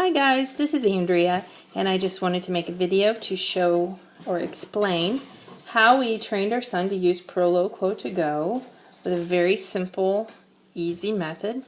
Hi guys, this is Andrea, and I just wanted to make a video to show or explain how we trained our son to use Proloquo2go with a very simple, easy method.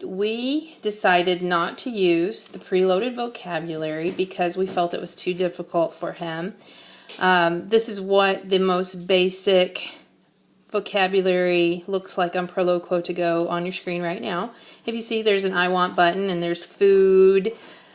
We decided not to use the preloaded vocabulary because we felt it was too difficult for him. This is what the most basic vocabulary looks like on Proloquo2go on your screen right now. If you see, there's an I want button, and there's food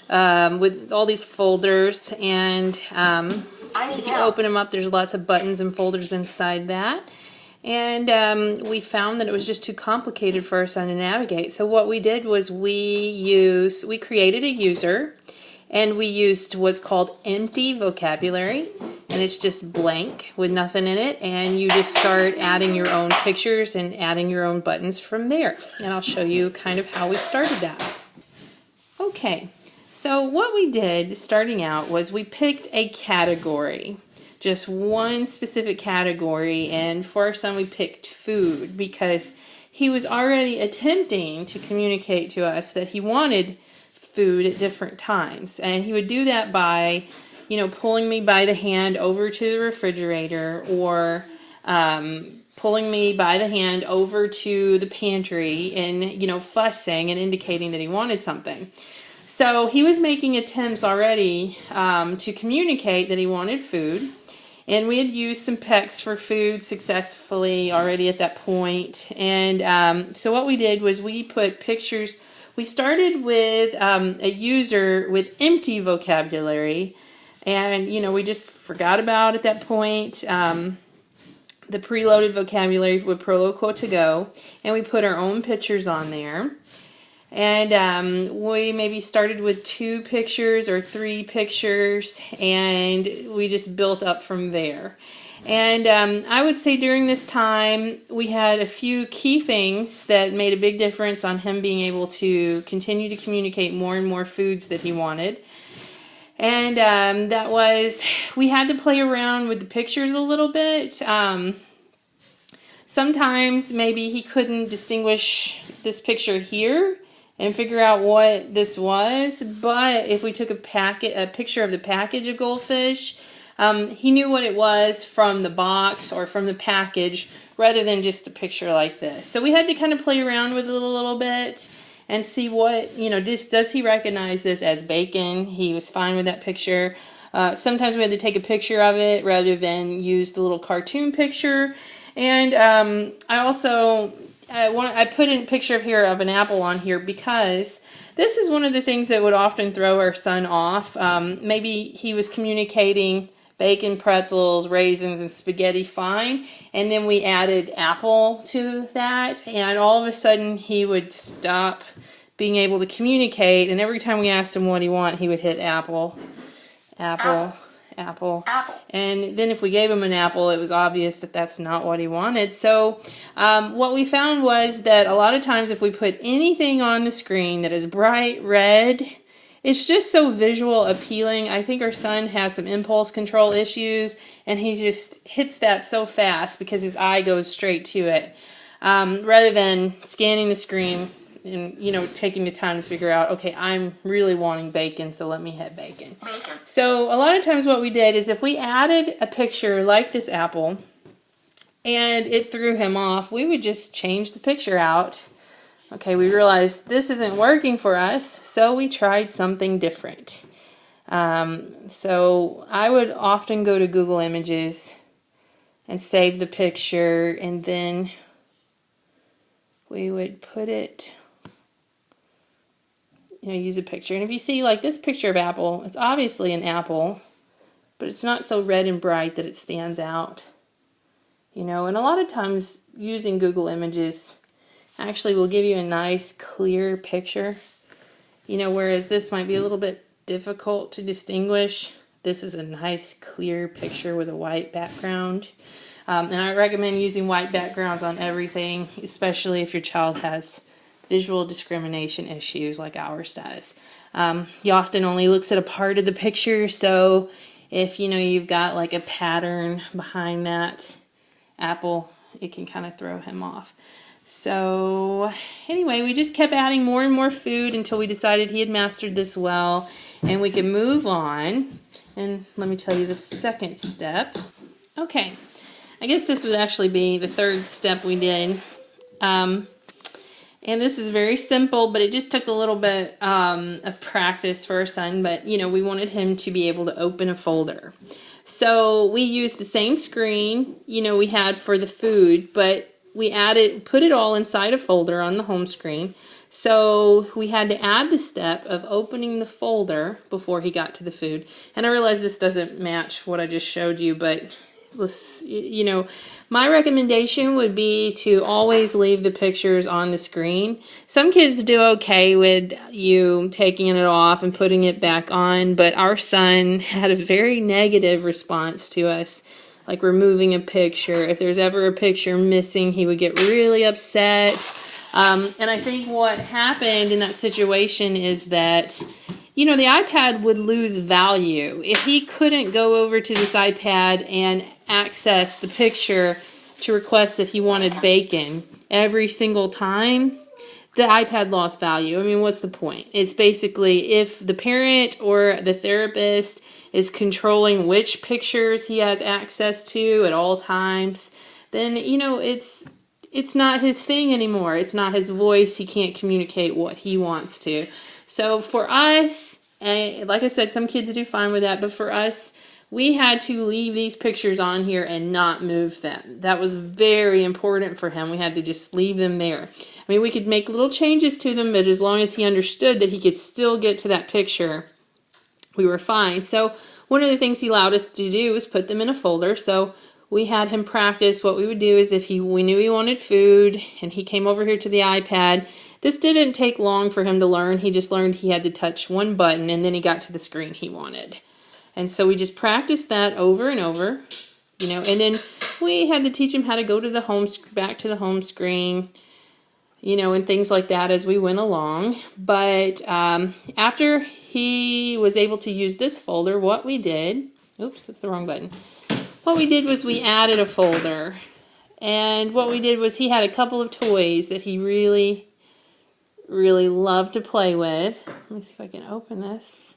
with all these folders, and so if you open them up, there's lots of buttons and folders inside that. And we found that it was just too complicated for our son to navigate. So what we did was we created a user, and we used what's called empty vocabulary, and it's just blank with nothing in it, and you just start adding your own pictures and adding your own buttons from there. And I'll show you kind of how we started that. Okay, so what we did starting out was we picked a category, just one specific category, and for our son we picked food because he was already attempting to communicate to us that he wanted food at different times, and he would do that by pulling me by the hand over to the refrigerator, or pulling me by the hand over to the pantry, and fussing and indicating that he wanted something. So he was making attempts already to communicate that he wanted food, and we had used some pecks for food successfully already at that point. And so what we did was we put pictures. We started with a user with empty vocabulary, and we just forgot about at that point the preloaded vocabulary with Proloquo2go, and we put our own pictures on there. And we maybe started with 2 pictures or 3 pictures, and we just built up from there. And I would say during this time, we had a few key things that made a big difference on him being able to continue to communicate more and more foods that he wanted. And that was, we had to play around with the pictures a little bit. Sometimes maybe he couldn't distinguish this picture here and figure out what this was, but if we took a picture of the package of goldfish, he knew what it was from the box or from the package rather than just a picture like this. So we had to kind of play around with it a little bit and see what, does he recognize this as bacon? He was fine with that picture. Sometimes we had to take a picture of it rather than use the little cartoon picture. And I also, I put in a picture here of an apple on here because this is one of the things that would often throw our son off. Maybe he was communicating bacon, pretzels, raisins, and spaghetti fine, and then we added apple to that, and all of a sudden he would stop being able to communicate, and every time we asked him what he wanted, he would hit apple, apple, apple. And then if we gave him an apple, it was obvious that that's not what he wanted. So what we found was that a lot of times if we put anything on the screen that is bright red, it's just so visual appealing. I think our son has some impulse control issues, and he just hits that so fast because his eye goes straight to it, rather than scanning the screen and taking the time to figure out, okay, I'm really wanting bacon, so let me hit bacon. So a lot of times what we did is if we added a picture like this apple and it threw him off, we would just change the picture out. Okay, we realized this isn't working for us, so we tried something different. So I would often go to Google Images and save the picture, and then we would put it, use a picture. And if you see like this picture of apple, it's obviously an apple, but it's not so red and bright that it stands out. And a lot of times using Google Images actually will give you a nice clear picture, whereas this might be a little bit difficult to distinguish. This is a nice clear picture with a white background, and I recommend using white backgrounds on everything, especially if your child has visual discrimination issues like ours does. He often only looks at a part of the picture, so if you've got like a pattern behind that apple, it can kind of throw him off. So anyway, we just kept adding more and more food until we decided he had mastered this well and we could move on. And let me tell you the second step. Okay, I guess this would actually be the third step we did. And this is very simple, but it just took a little bit of practice for our son. But, you know, we wanted him to be able to open a folder. So we used the same screen, you know, we had for the food, but we put it all inside a folder on the home screen. So we had to add the step of opening the folder before he got to the food. And I realize this doesn't match what I just showed you, but you know, my recommendation would be to always leave the pictures on the screen. Some kids do okay with you taking it off and putting it back on, but our son had a very negative response to us, like removing a picture. If there's ever a picture missing, he would get really upset. And I think what happened in that situation is that, you know, the iPad would lose value. If he couldn't go over to this iPad and access the picture to request that he wanted bacon every single time, the iPad lost value. I mean, what's the point? It's basically if the parent or the therapist is controlling which pictures he has access to at all times, then, you know, it's not his thing anymore. It's not his voice. He can't communicate what he wants to. So for us, like I said, some kids do fine with that, but for us, we had to leave these pictures on here and not move them. That was very important for him. We had to just leave them there. I mean, we could make little changes to them, but as long as he understood that he could still get to that picture, we were fine. So one of the things he allowed us to do was put them in a folder. So we had him practice. What we would do is if we knew he wanted food and he came over here to the iPad, this didn't take long for him to learn. He just learned he had to touch one button and then he got to the screen he wanted. And so we just practiced that over and over, you know, and then we had to teach him how to go to back to the home screen, you know, and things like that as we went along. But after he was able to use this folder, what we did, oops, that's the wrong button. What we did was we added a folder. And what we did was he had a couple of toys that he really, really loved to play with. Let me see if I can open this.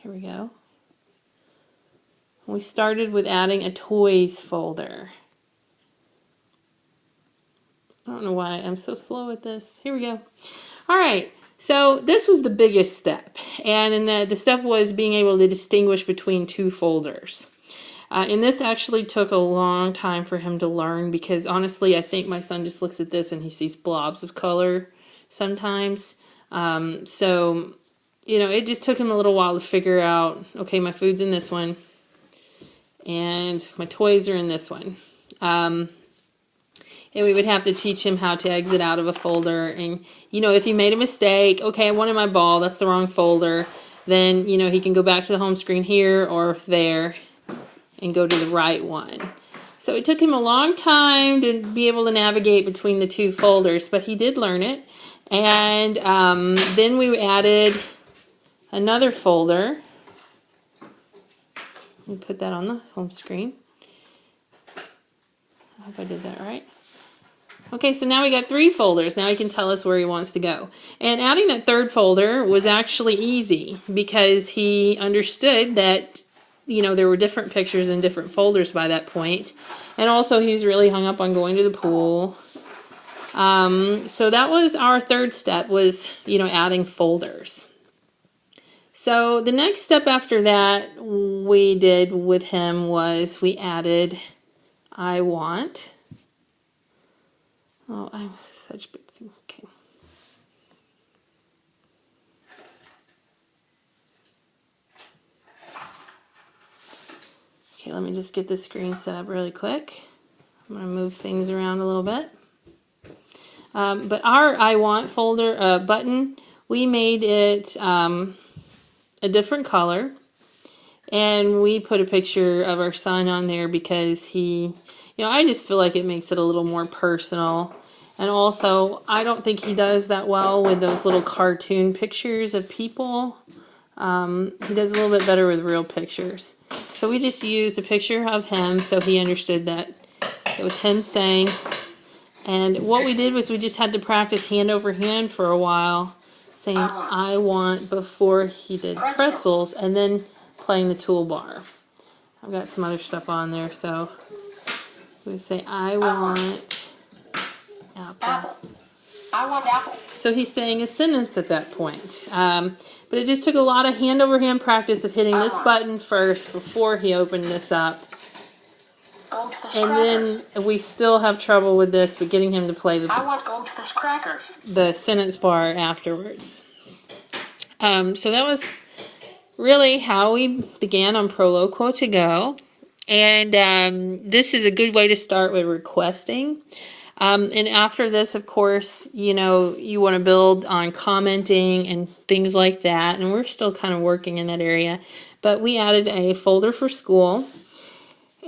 Here we go. We started with adding a toys folder. I don't know why I'm so slow at this. Here we go. All right. So this was the biggest step. And the step was being able to distinguish between two folders. And this actually took a long time for him to learn because honestly, I think my son just looks at this and he sees blobs of color sometimes. So, you know, it just took him a little while to figure out, okay, my food's in this one and my toys are in this one. And we would have to teach him how to exit out of a folder. And, you know, if he made a mistake, okay, I wanted my ball, that's the wrong folder, then, you know, he can go back to the home screen here or there and go to the right one. So it took him a long time to be able to navigate between the two folders, but he did learn it. And then we added another folder. We put that on the home screen. I hope I did that right. Okay, so now we got 3 folders. Now he can tell us where he wants to go. And adding that third folder was actually easy because he understood that, you know, there were different pictures in different folders by that point. And also he was really hung up on going to the pool. So that was our third step was, you know, adding folders. So the next step after that we did with him was we added I want. Oh, I'm such a big thing. Okay. Okay, let me just get this screen set up really quick. I'm going to move things around a little bit. But our I want folder button, we made it a different color. And we put a picture of our son on there because he, you know, I just feel like it makes it a little more personal. And also, I don't think he does that well with those little cartoon pictures of people. He does a little bit better with real pictures. So we just used a picture of him so he understood that it was him saying, And what we did was we just had to practice hand over hand for a while, saying I want before he did pretzels, and then playing the toolbar. I've got some other stuff on there, so we say I want apple. I want apple. So he's saying a sentence at that point. But it just took a lot of hand-over-hand practice of hitting this button first before he opened this up. And then we still have trouble with this, but getting him to play I want goldfish crackers. the sentence bar afterwards. So that was really how we began on Proloquo2go. And this is a good way to start with requesting. And after this, of course, you know, you want to build on commenting and things like that. And we're still kind of working in that area. But we added a folder for school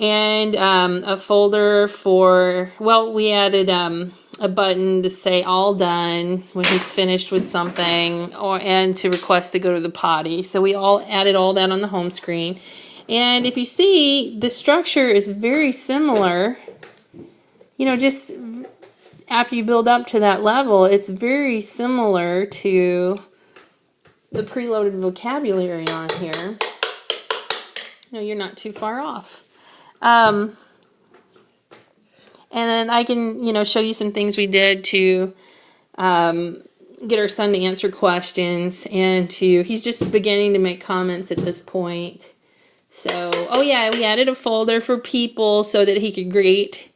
and a folder for, well, we added a button to say all done when he's finished with something, and to request to go to the potty. So we all added all that on the home screen. And if you see, the structure is very similar. You know, just after you build up to that level, it's very similar to the preloaded vocabulary on here. No, you're not too far off. And then I can, you know, show you some things we did to get our son to answer questions, and he's just beginning to make comments at this point. So, oh yeah, we added a folder for people so that he could greet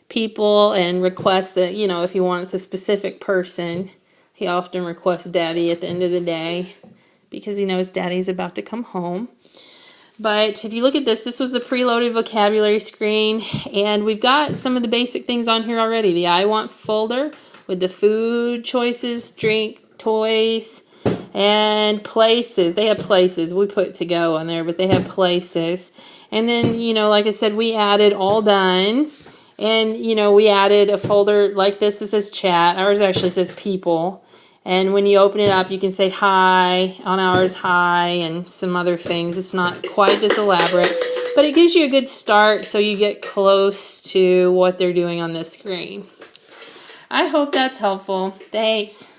people and request that, you know, if he wants a specific person. He often requests Daddy at the end of the day because he knows Daddy's about to come home. But if you look at this, this was the preloaded vocabulary screen, and we've got some of the basic things on here already. The I want folder with the food choices, drink, toys, and places. They have places. We put to go on there, but they have places. And then, you know, like I said, we added all done. And, you know, we added a folder like this that says chat. Ours actually says people. And when you open it up, you can say hi. On ours, hi, and some other things. It's not quite this elaborate, but it gives you a good start so you get close to what they're doing on this screen. I hope that's helpful. Thanks.